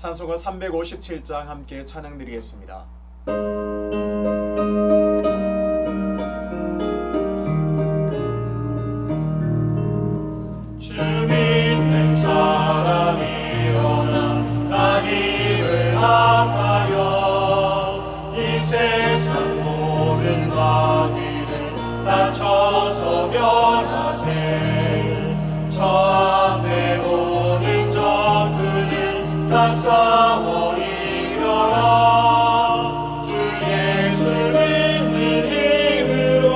찬송가 357장 함께 찬양드리겠습니다. 주 믿는 사람이 일어나 다 힘을 합하여 이 세상 모든 마귀를 다쳐서 멸하세. 저 앞에 오는 적그를 다 싸워 이겨라. 주 예수 믿는 힘으로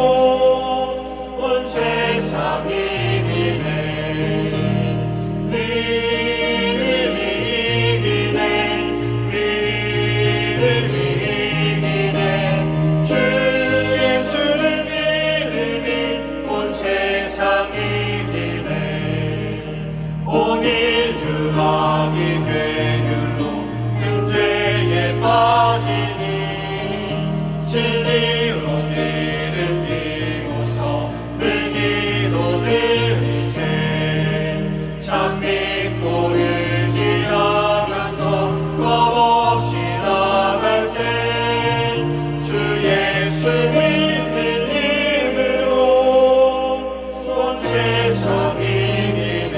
온 세상이 진리로 길을 띄고서 늘 기도드리세. 참 믿고 의지하면서 겁없이 나갈 때 주 예수 믿는 힘으로 온 세상 이기네.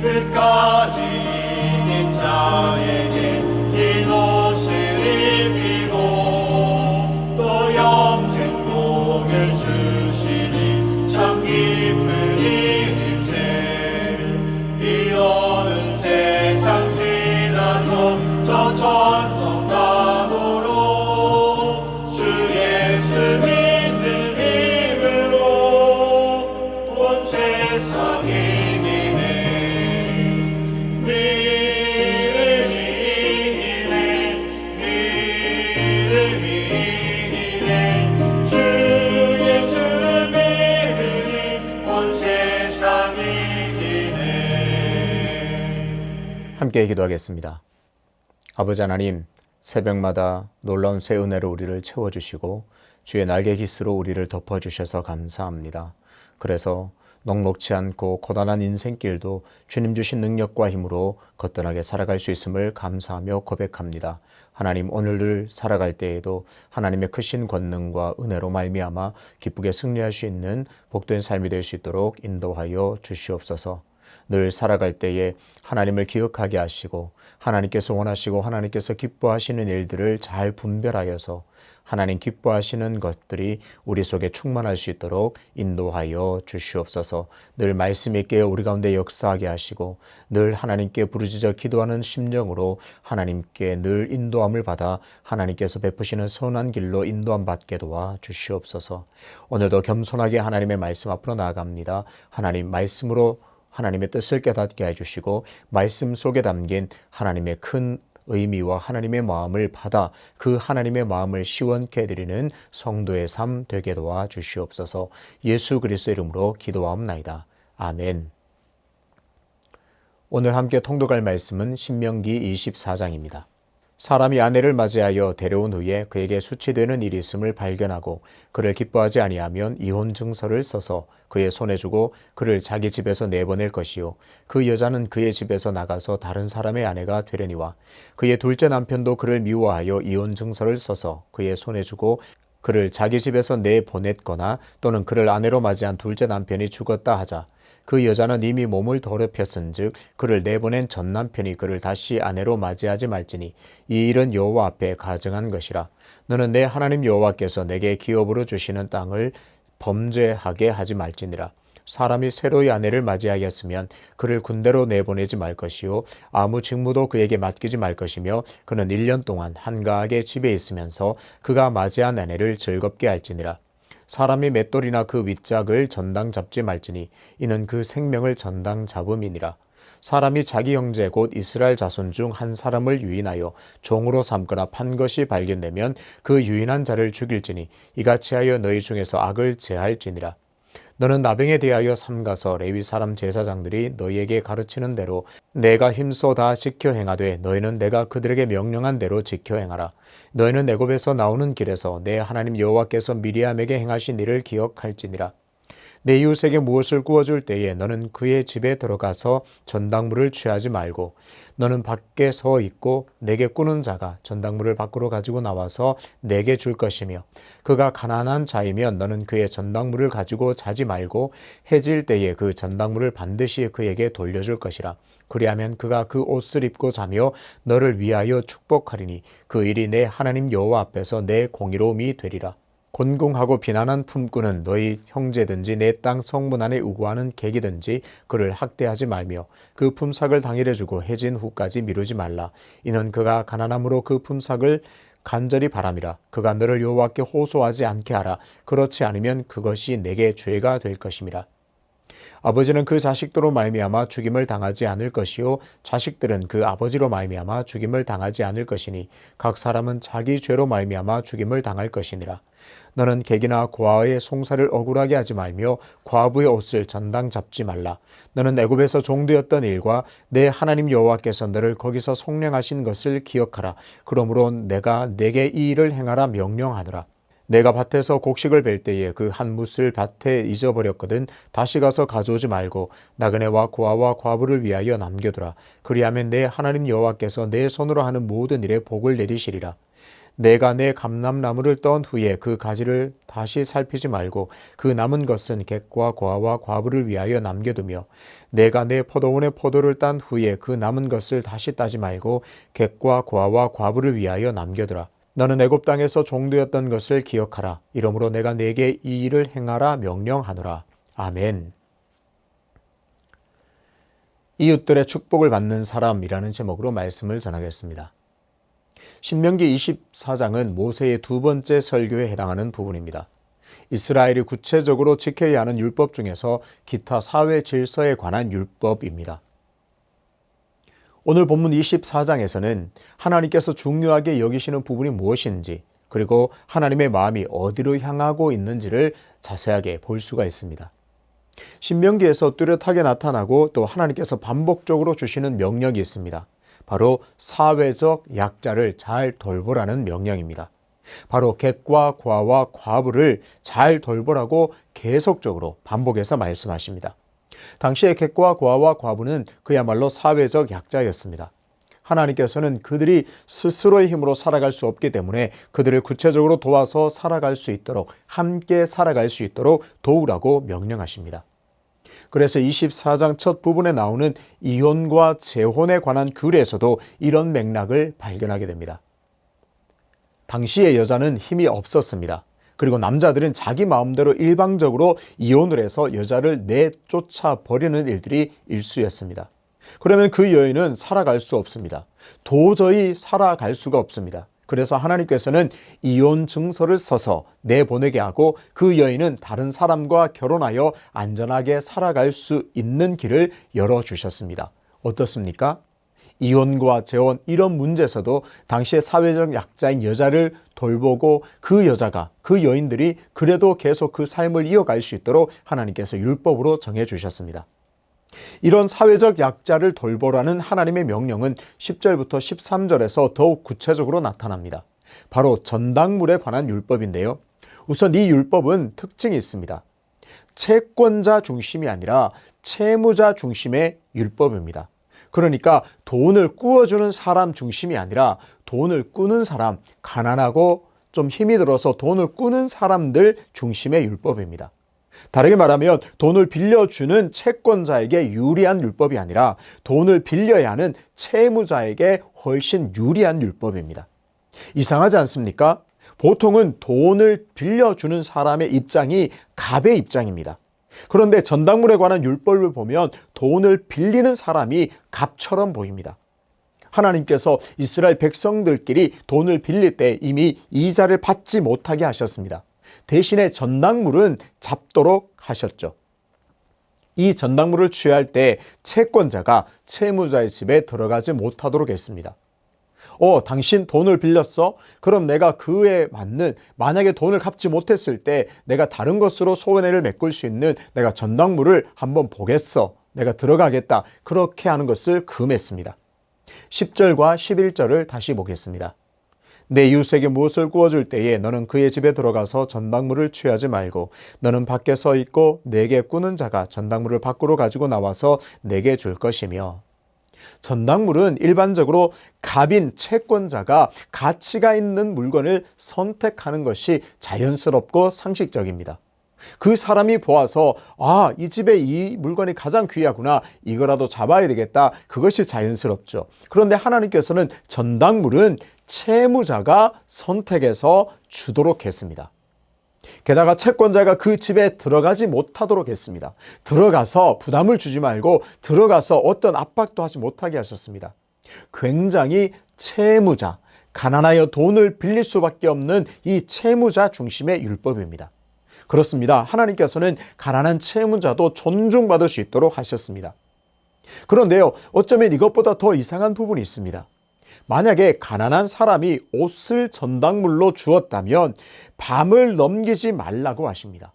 끝까지 이긴 자에게 이 옷을 입히고 또 영생 복을 주시니 참 기쁜 일일세. 이 어두운 세상 지나서 저 천성 가도록 주 예수 믿는 힘으로 온 세상이 함께 기도하겠습니다. 아버지 하나님, 새벽마다 놀라운 새 은혜로 우리를 채워주시고 주의 날개 깃으로 우리를 덮어주셔서 감사합니다. 그래서 녹록지 않고 고단한 인생길도 주님 주신 능력과 힘으로 거뜬하게 살아갈 수 있음을 감사하며 고백합니다. 하나님, 오늘을 살아갈 때에도 하나님의 크신 권능과 은혜로 말미암아 기쁘게 승리할 수 있는 복된 삶이 될 수 있도록 인도하여 주시옵소서. 늘 살아갈 때에 하나님을 기억하게 하시고 하나님께서 원하시고 하나님께서 기뻐하시는 일들을 잘 분별하여서 하나님 기뻐하시는 것들이 우리 속에 충만할 수 있도록 인도하여 주시옵소서. 늘 말씀 있게 우리 가운데 역사하게 하시고 늘 하나님께 부르짖어 기도하는 심정으로 하나님께 늘 인도함을 받아 하나님께서 베푸시는 선한 길로 인도함 받게 도와 주시옵소서. 오늘도 겸손하게 하나님의 말씀 앞으로 나아갑니다. 하나님 말씀으로 하나님의 뜻을 깨닫게 해주시고 말씀 속에 담긴 하나님의 큰 의미와 하나님의 마음을 받아 그 하나님의 마음을 시원케 해드리는 성도의 삶 되게 도와 주시옵소서. 예수 그리스도의 이름으로 기도하옵나이다. 아멘. 오늘 함께 통독할 말씀은 신명기 24장입니다. 사람이 아내를 맞이하여 데려온 후에 그에게 수치되는 일이 있음을 발견하고 그를 기뻐하지 아니하면 이혼 증서를 써서 그의 손에 주고 그를 자기 집에서 내보낼 것이요 그 여자는 그의 집에서 나가서 다른 사람의 아내가 되려니와 그의 둘째 남편도 그를 미워하여 이혼 증서를 써서 그의 손에 주고 그를 자기 집에서 내보냈거나 또는 그를 아내로 맞이한 둘째 남편이 죽었다 하자 그 여자는 이미 몸을 더럽혔은즉 그를 내보낸 전 남편이 그를 다시 아내로 맞이하지 말지니 이 일은 여호와 앞에 가증한 것이라. 너는 내 하나님 여호와께서 내게 기업으로 주시는 땅을 범죄하게 하지 말지니라. 사람이 새로이 아내를 맞이하였으면 그를 군대로 내보내지 말 것이요 아무 직무도 그에게 맡기지 말 것이며 그는 1년 동안 한가하게 집에 있으면서 그가 맞이한 아내를 즐겁게 할지니라. 사람이 맷돌이나 그 윗짝을 전당 잡지 말지니 이는 그 생명을 전당 잡음이니라. 사람이 자기 형제 곧 이스라엘 자손 중 한 사람을 유인하여 종으로 삼거나 판 것이 발견되면 그 유인한 자를 죽일지니 이같이 하여 너희 중에서 악을 제할지니라. 너는 나병에 대하여 삼가서 레위 사람 제사장들이 너희에게 가르치는 대로 내가 힘써 다 지켜 행하되 너희는 내가 그들에게 명령한 대로 지켜 행하라. 너희는 애굽에서 나오는 길에서 내 하나님 여호와께서 미리암에게 행하신 일을 기억할지니라. 내 이웃에게 무엇을 구워줄 때에 너는 그의 집에 들어가서 전당물을 취하지 말고 너는 밖에 서 있고 내게 꾸는 자가 전당물을 밖으로 가지고 나와서 내게 줄 것이며 그가 가난한 자이면 너는 그의 전당물을 가지고 자지 말고 해질 때에 그 전당물을 반드시 그에게 돌려줄 것이라. 그리하면 그가 그 옷을 입고 자며 너를 위하여 축복하리니 그 일이 내 하나님 여호와 앞에서 내 공의로움이 되리라. 곤궁하고 비난한 품꾼은 너희 형제든지 내 땅 성문 안에 우고하는 객이든지 그를 학대하지 말며 그 품삯을 당일에 주고 해진 후까지 미루지 말라. 이는 그가 가난함으로 그 품삯을 간절히 바람이라. 그가 너를 여호와께 호소하지 않게 하라. 그렇지 않으면 그것이 내게 죄가 될 것임이라. 아버지는 그 자식들로 말미암아 죽임을 당하지 않을 것이요 자식들은 그 아버지로 말미암아 죽임을 당하지 않을 것이니 각 사람은 자기 죄로 말미암아 죽임을 당할 것이니라. 너는 객이나 고아의 송사를 억울하게 하지 말며 과부의 옷을 전당 잡지 말라. 너는 애굽에서 종되었던 일과 내 하나님 여호와께서 너를 거기서 속량하신 것을 기억하라. 그러므로 내가 내게 이 일을 행하라 명령하노라. 내가 밭에서 곡식을 벨 때에 그 한 뭇을 밭에 잊어버렸거든 다시 가서 가져오지 말고 나그네와 고아와 과부를 위하여 남겨두라. 그리하면 내 하나님 여호와께서 내 손으로 하는 모든 일에 복을 내리시리라. 내가 내 감람나무를 떤 후에 그 가지를 다시 살피지 말고 그 남은 것은 객과 고아와 과부를 위하여 남겨두며 내가 내 포도원의 포도를 딴 후에 그 남은 것을 다시 따지 말고 객과 고아와 과부를 위하여 남겨두라. 너는 애굽 땅에서 종되었던 것을 기억하라. 이러므로 내가 네게 이 일을 행하라 명령하노라. 아멘. 이웃들의 축복을 받는 사람이라는 제목으로 말씀을 전하겠습니다. 신명기 24장은 모세의 두 번째 설교에 해당하는 부분입니다. 이스라엘이 구체적으로 지켜야 하는 율법 중에서 기타 사회 질서에 관한 율법입니다. 오늘 본문 24장에서는 하나님께서 중요하게 여기시는 부분이 무엇인지 그리고 하나님의 마음이 어디로 향하고 있는지를 자세하게 볼 수가 있습니다. 신명기에서 뚜렷하게 나타나고 또 하나님께서 반복적으로 주시는 명령이 있습니다. 바로 사회적 약자를 잘 돌보라는 명령입니다. 바로 객과 고아와 과부를 잘 돌보라고 계속적으로 반복해서 말씀하십니다. 당시의 객과 고아와 과부는 그야말로 사회적 약자였습니다. 하나님께서는 그들이 스스로의 힘으로 살아갈 수 없기 때문에 그들을 구체적으로 도와서 살아갈 수 있도록 함께 살아갈 수 있도록 도우라고 명령하십니다. 그래서 24장 첫 부분에 나오는 이혼과 재혼에 관한 규례에서도 이런 맥락을 발견하게 됩니다. 당시의 여자는 힘이 없었습니다. 그리고 남자들은 자기 마음대로 일방적으로 이혼을 해서 여자를 내쫓아 버리는 일들이 일수였습니다. 그러면 그 여인은 살아갈 수 없습니다. 도저히 살아갈 수가 없습니다. 그래서 하나님께서는 이혼 증서를 써서 내보내게 하고 그 여인은 다른 사람과 결혼하여 안전하게 살아갈 수 있는 길을 열어주셨습니다. 어떻습니까? 이혼과 재혼 이런 문제에서도 당시의 사회적 약자인 여자를 돌보고 그 여자가 그 여인들이 그래도 계속 그 삶을 이어갈 수 있도록 하나님께서 율법으로 정해주셨습니다. 이런 사회적 약자를 돌보라는 하나님의 명령은 10절부터 13절에서 더욱 구체적으로 나타납니다. 바로 전당물에 관한 율법인데요. 우선 이 율법은 특징이 있습니다. 채권자 중심이 아니라 채무자 중심의 율법입니다. 그러니까 돈을 꾸어주는 사람 중심이 아니라 돈을 꾸는 사람, 가난하고 좀 힘이 들어서 돈을 꾸는 사람들 중심의 율법입니다. 다르게 말하면 돈을 빌려주는 채권자에게 유리한 율법이 아니라 돈을 빌려야 하는 채무자에게 훨씬 유리한 율법입니다. 이상하지 않습니까? 보통은 돈을 빌려주는 사람의 입장이 갑의 입장입니다. 그런데 전당물에 관한 율법을 보면 돈을 빌리는 사람이 갑처럼 보입니다. 하나님께서 이스라엘 백성들끼리 돈을 빌릴 때 이미 이자를 받지 못하게 하셨습니다. 대신에 전당물은 잡도록 하셨죠. 이 전당물을 취할 때 채권자가 채무자의 집에 들어가지 못하도록 했습니다. 당신 돈을 빌렸어? 그럼 내가 그에 맞는, 만약에 돈을 갚지 못했을 때 내가 다른 것으로 손해를 메꿀 수 있는 내가 전당물을 한번 보겠어. 내가 들어가겠다. 그렇게 하는 것을 금했습니다. 10절과 11절을 다시 보겠습니다. 내 이웃에게 무엇을 구워줄 때에 너는 그의 집에 들어가서 전당물을 취하지 말고 너는 밖에 서 있고 내게 꾸는 자가 전당물을 밖으로 가지고 나와서 내게 줄 것이며. 전당물은 일반적으로 갑인 채권자가 가치가 있는 물건을 선택하는 것이 자연스럽고 상식적입니다. 그 사람이 보아서 이 집에 이 물건이 가장 귀하구나, 이거라도 잡아야 되겠다, 그것이 자연스럽죠. 그런데 하나님께서는 전당물은 채무자가 선택해서 주도록 했습니다. 게다가 채권자가 그 집에 들어가지 못하도록 했습니다. 들어가서 부담을 주지 말고 들어가서 어떤 압박도 하지 못하게 하셨습니다. 굉장히 채무자, 가난하여 돈을 빌릴 수밖에 없는 이 채무자 중심의 율법입니다. 그렇습니다. 하나님께서는 가난한 채무자도 존중받을 수 있도록 하셨습니다. 그런데요, 어쩌면 이것보다 더 이상한 부분이 있습니다. 만약에 가난한 사람이 옷을 전당물로 주었다면 밤을 넘기지 말라고 하십니다.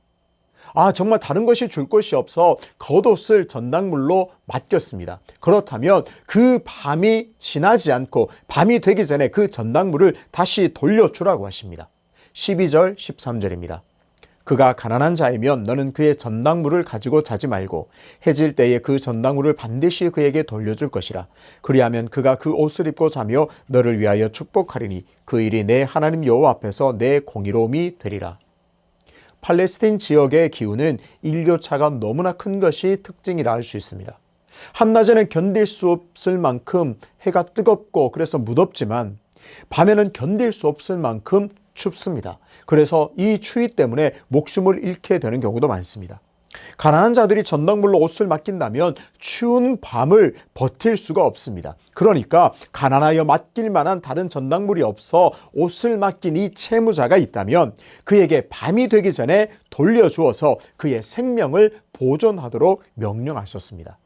정말 다른 것이 줄 것이 없어 겉옷을 전당물로 맡겼습니다. 그렇다면 그 밤이 지나지 않고 밤이 되기 전에 그 전당물을 다시 돌려주라고 하십니다. 12절, 13절입니다. 그가 가난한 자이면 너는 그의 전당물을 가지고 자지 말고 해질 때에 그 전당물을 반드시 그에게 돌려줄 것이라. 그리하면 그가 그 옷을 입고 자며 너를 위하여 축복하리니 그 일이 내 하나님 여호와 앞에서 내 공의로움이 되리라. 팔레스틴 지역의 기후는 일교차가 너무나 큰 것이 특징이라 할 수 있습니다. 한낮에는 견딜 수 없을 만큼 해가 뜨겁고 그래서 무덥지만 밤에는 견딜 수 없을 만큼 춥습니다. 그래서 이 추위 때문에 목숨을 잃게 되는 경우도 많습니다. 가난한 자들이 전당물로 옷을 맡긴다면 추운 밤을 버틸 수가 없습니다. 그러니까 가난하여 맡길 만한 다른 전당물이 없어 옷을 맡긴 이 채무자가 있다면 그에게 밤이 되기 전에 돌려주어서 그의 생명을 보존하도록 명령하셨습니다.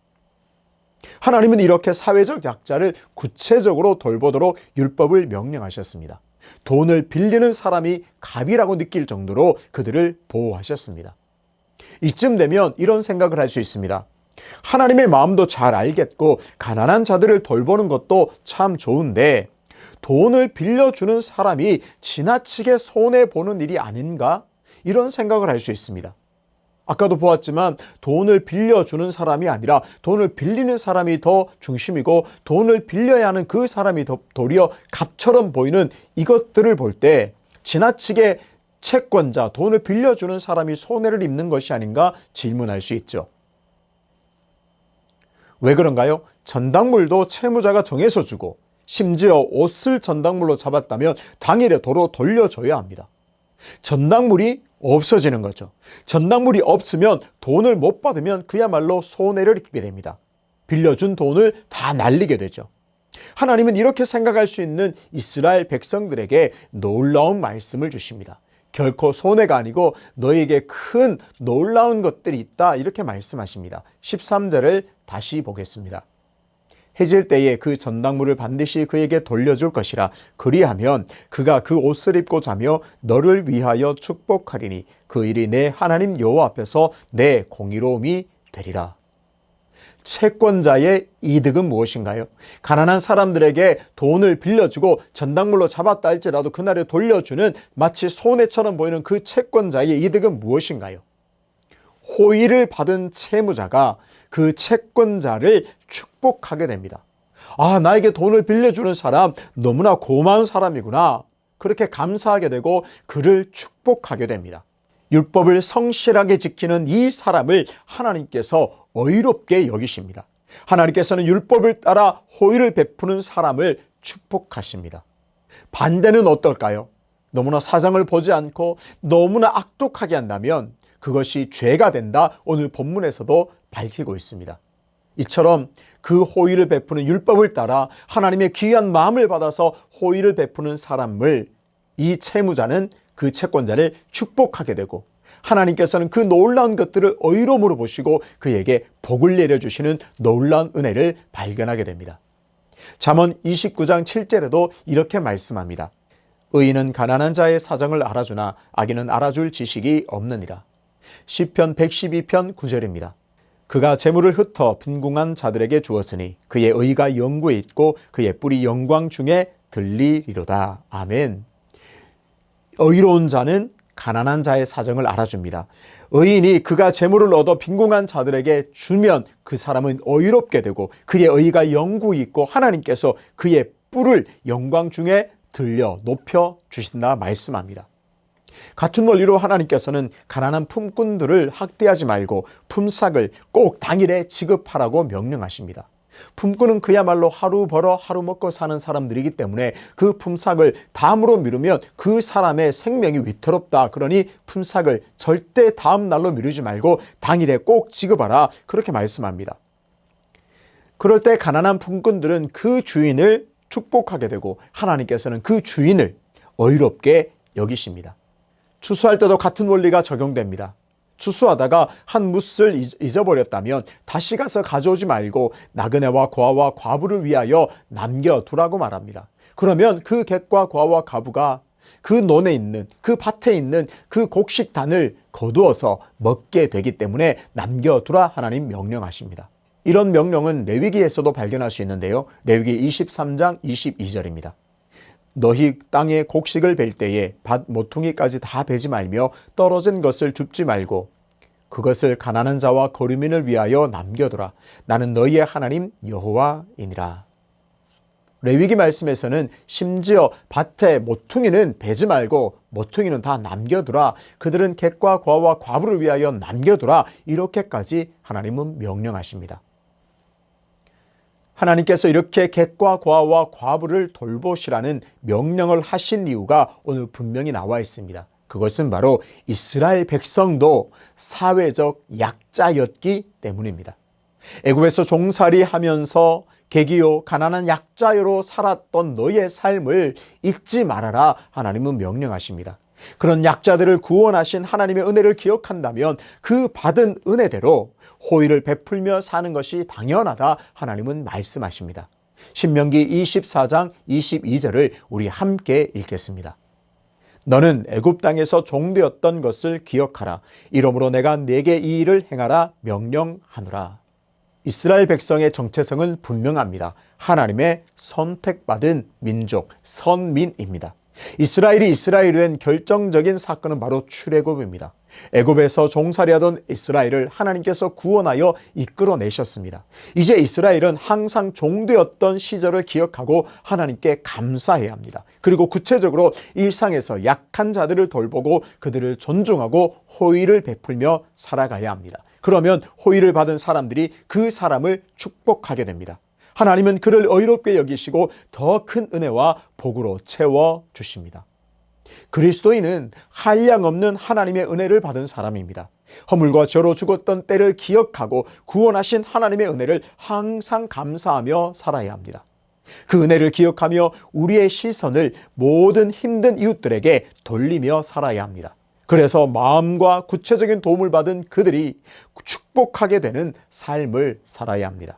하나님은 이렇게 사회적 약자를 구체적으로 돌보도록 율법을 명령하셨습니다. 돈을 빌리는 사람이 갑이라고 느낄 정도로 그들을 보호하셨습니다. 이쯤 되면 이런 생각을 할 수 있습니다. 하나님의 마음도 잘 알겠고 가난한 자들을 돌보는 것도 참 좋은데 돈을 빌려주는 사람이 지나치게 손해보는 일이 아닌가? 이런 생각을 할 수 있습니다. 아까도 보았지만 돈을 빌려주는 사람이 아니라 돈을 빌리는 사람이 더 중심이고 돈을 빌려야 하는 그 사람이 도리어 갑처럼 보이는 이것들을 볼 때 지나치게 채권자, 돈을 빌려주는 사람이 손해를 입는 것이 아닌가 질문할 수 있죠. 왜 그런가요? 전당물도 채무자가 정해서 주고 심지어 옷을 전당물로 잡았다면 당일에 도로 돌려줘야 합니다. 전당물이 없어지는 거죠. 전당물이 없으면 돈을 못 받으면 그야말로 손해를 입게 됩니다. 빌려준 돈을 다 날리게 되죠. 하나님은 이렇게 생각할 수 있는 이스라엘 백성들에게 놀라운 말씀을 주십니다. 결코 손해가 아니고 너에게 큰 놀라운 것들이 있다, 이렇게 말씀하십니다. 13절을 다시 보겠습니다. 해질 때에 그 전당물을 반드시 그에게 돌려줄 것이라. 그리하면 그가 그 옷을 입고 자며 너를 위하여 축복하리니 그 일이 내 하나님 여호와 앞에서 내 공의로움이 되리라. 채권자의 이득은 무엇인가요? 가난한 사람들에게 돈을 빌려주고 전당물로 잡았다 할지라도 그날에 돌려주는 마치 손해처럼 보이는 그 채권자의 이득은 무엇인가요? 호의를 받은 채무자가 그 채권자를 축복하게 됩니다. 나에게 돈을 빌려주는 사람 너무나 고마운 사람이구나. 그렇게 감사하게 되고 그를 축복하게 됩니다. 율법을 성실하게 지키는 이 사람을 하나님께서 의롭게 여기십니다. 하나님께서는 율법을 따라 호의를 베푸는 사람을 축복하십니다. 반대는 어떨까요? 너무나 사정을 보지 않고 너무나 악독하게 한다면 그것이 죄가 된다. 오늘 본문에서도 밝히고 있습니다. 이처럼 그 호의를 베푸는 율법을 따라 하나님의 귀한 마음을 받아서 호의를 베푸는 사람을 이 채무자는 그 채권자를 축복하게 되고 하나님께서는 그 놀라운 것들을 의로움으로 보시고 그에게 복을 내려주시는 놀라운 은혜를 발견하게 됩니다. 잠언 29장 7절에도 이렇게 말씀합니다. 의인은 가난한 자의 사정을 알아주나 악인은 알아줄 지식이 없느니라. 시편 112편 9절입니다. 그가 재물을 흩어 빈궁한 자들에게 주었으니 그의 의가 영구에 있고 그의 뿔이 영광 중에 들리리로다. 아멘. 의로운 자는 가난한 자의 사정을 알아줍니다. 의인이 그가 재물을 얻어 빈궁한 자들에게 주면 그 사람은 의롭게 되고 그의 의가 영구히 있고 하나님께서 그의 뿔을 영광 중에 들려 높여 주신다 말씀합니다. 같은 원리로 하나님께서는 가난한 품꾼들을 학대하지 말고 품삯을 꼭 당일에 지급하라고 명령하십니다. 품꾼은 그야말로 하루 벌어 하루 먹고 사는 사람들이기 때문에 그 품삯을 다음으로 미루면 그 사람의 생명이 위태롭다. 그러니 품삯을 절대 다음 날로 미루지 말고 당일에 꼭 지급하라. 그렇게 말씀합니다. 그럴 때 가난한 품꾼들은 그 주인을 축복하게 되고 하나님께서는 그 주인을 의롭게 여기십니다. 추수할 때도 같은 원리가 적용됩니다. 추수하다가 한 뭇을 잊어버렸다면 다시 가서 가져오지 말고 나그네와 고아와 과부를 위하여 남겨두라고 말합니다. 그러면 그 객과 고아와 과부가 그 논에 있는 그 밭에 있는 그 곡식단을 거두어서 먹게 되기 때문에 남겨두라 하나님 명령하십니다. 이런 명령은 레위기에서도 발견할 수 있는데요. 레위기 23장 22절입니다. 너희 땅에 곡식을 벨 때에 밭 모퉁이까지 다 베지 말며 떨어진 것을 줍지 말고 그것을 가난한 자와 거류민을 위하여 남겨두라. 나는 너희의 하나님 여호와이니라. 레위기 말씀에서는 심지어 밭에 모퉁이는 베지 말고 모퉁이는 다 남겨두라. 그들은 객과 고아와 과부를 위하여 남겨두라. 이렇게까지 하나님은 명령하십니다. 하나님께서 이렇게 객과 고아와 과부를 돌보시라는 명령을 하신 이유가 오늘 분명히 나와 있습니다. 그것은 바로 이스라엘 백성도 사회적 약자였기 때문입니다. 애굽에서 종살이 하면서 객이요 가난한 약자로 살았던 너희의 삶을 잊지 말아라 하나님은 명령하십니다. 그런 약자들을 구원하신 하나님의 은혜를 기억한다면 그 받은 은혜대로 호의를 베풀며 사는 것이 당연하다 하나님은 말씀하십니다. 신명기 24장 22절을 우리 함께 읽겠습니다. 너는 애굽 땅에서 종되었던 것을 기억하라. 이러므로 내가 네게 이 일을 행하라 명령하노라. 이스라엘 백성의 정체성은 분명합니다. 하나님의 선택받은 민족, 선민입니다. 이스라엘이 이스라엘이 된 결정적인 사건은 바로 출애굽입니다. 애굽에서 종살이하던 이스라엘을 하나님께서 구원하여 이끌어내셨습니다. 이제 이스라엘은 항상 종되었던 시절을 기억하고 하나님께 감사해야 합니다. 그리고 구체적으로 일상에서 약한 자들을 돌보고 그들을 존중하고 호의를 베풀며 살아가야 합니다. 그러면 호의를 받은 사람들이 그 사람을 축복하게 됩니다. 하나님은 그를 의롭게 여기시고 더 큰 은혜와 복으로 채워주십니다. 그리스도인은 한량없는 하나님의 은혜를 받은 사람입니다. 허물과 죄로 죽었던 때를 기억하고 구원하신 하나님의 은혜를 항상 감사하며 살아야 합니다. 그 은혜를 기억하며 우리의 시선을 모든 힘든 이웃들에게 돌리며 살아야 합니다. 그래서 마음과 구체적인 도움을 받은 그들이 축복하게 되는 삶을 살아야 합니다.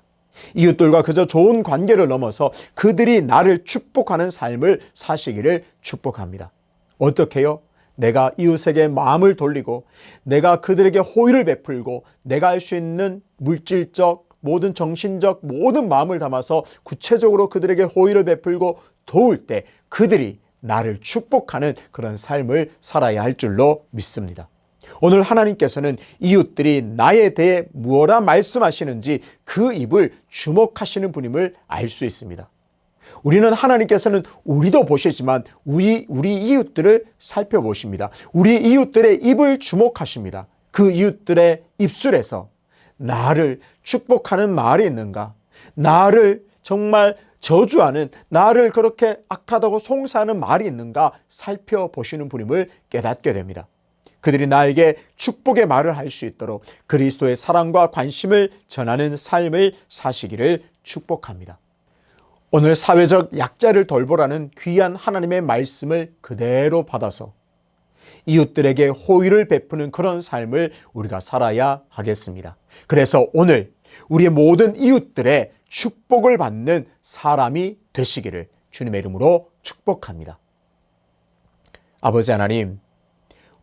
이웃들과 그저 좋은 관계를 넘어서 그들이 나를 축복하는 삶을 사시기를 축복합니다. 어떻게요? 내가 이웃에게 마음을 돌리고 내가 그들에게 호의를 베풀고 내가 할 수 있는 물질적, 모든 정신적 모든 마음을 담아서 구체적으로 그들에게 호의를 베풀고 도울 때 그들이 나를 축복하는 그런 삶을 살아야 할 줄로 믿습니다. 오늘 하나님께서는 이웃들이 나에 대해 무엇라 말씀하시는지 그 입을 주목하시는 분임을 알 수 있습니다. 우리는 하나님께서는 우리도 보시지만 우리 이웃들을 살펴보십니다. 우리 이웃들의 입을 주목하십니다. 그 이웃들의 입술에서 나를 축복하는 말이 있는가? 나를 정말 저주하는, 나를 그렇게 악하다고 송사하는 말이 있는가 살펴보시는 분임을 깨닫게 됩니다. 그들이 나에게 축복의 말을 할 수 있도록 그리스도의 사랑과 관심을 전하는 삶을 사시기를 축복합니다. 오늘 사회적 약자를 돌보라는 귀한 하나님의 말씀을 그대로 받아서 이웃들에게 호의를 베푸는 그런 삶을 우리가 살아야 하겠습니다. 그래서 오늘 우리의 모든 이웃들의 축복을 받는 사람이 되시기를 주님의 이름으로 축복합니다. 아버지 하나님,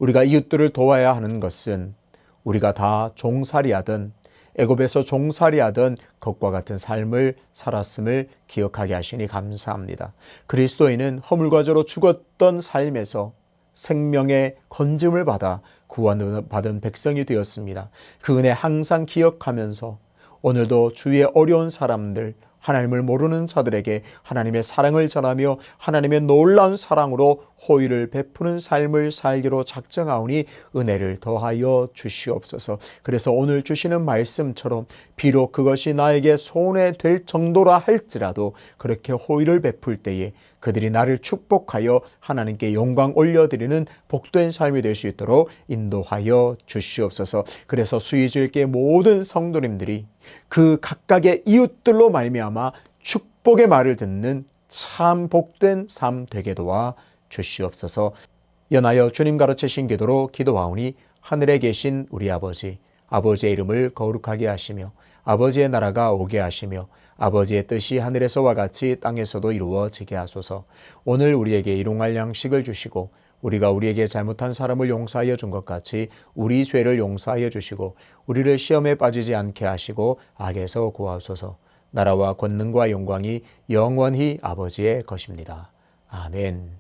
우리가 이웃들을 도와야 하는 것은 우리가 다 종살이하던 애굽에서 종살이하던 것과 같은 삶을 살았음을 기억하게 하시니 감사합니다. 그리스도인은 허물과 저로 죽었던 삶에서 생명의 건짐을 받아 구원받은 백성이 되었습니다. 그 은혜 항상 기억하면서 오늘도 주위의 어려운 사람들, 하나님을 모르는 자들에게 하나님의 사랑을 전하며 하나님의 놀라운 사랑으로 호의를 베푸는 삶을 살기로 작정하오니 은혜를 더하여 주시옵소서. 그래서 오늘 주시는 말씀처럼 비록 그것이 나에게 손해될 정도라 할지라도 그렇게 호의를 베풀 때에 그들이 나를 축복하여 하나님께 영광 올려드리는 복된 삶이 될 수 있도록 인도하여 주시옵소서. 그래서 수의주일계 모든 성도님들이 그 각각의 이웃들로 말미암아 축복의 말을 듣는 참 복된 삶 되게 도와 주시옵소서. 연하여 주님 가르치신 기도로 기도하오니 하늘에 계신 우리 아버지의 이름을 거룩하게 하시며 아버지의 나라가 오게 하시며 아버지의 뜻이 하늘에서와 같이 땅에서도 이루어지게 하소서. 오늘 우리에게 일용할 양식을 주시고 우리가 우리에게 잘못한 사람을 용서하여 준 것 같이 우리 죄를 용서하여 주시고 우리를 시험에 빠지지 않게 하시고 악에서 구하소서. 나라와 권능과 영광이 영원히 아버지의 것입니다. 아멘.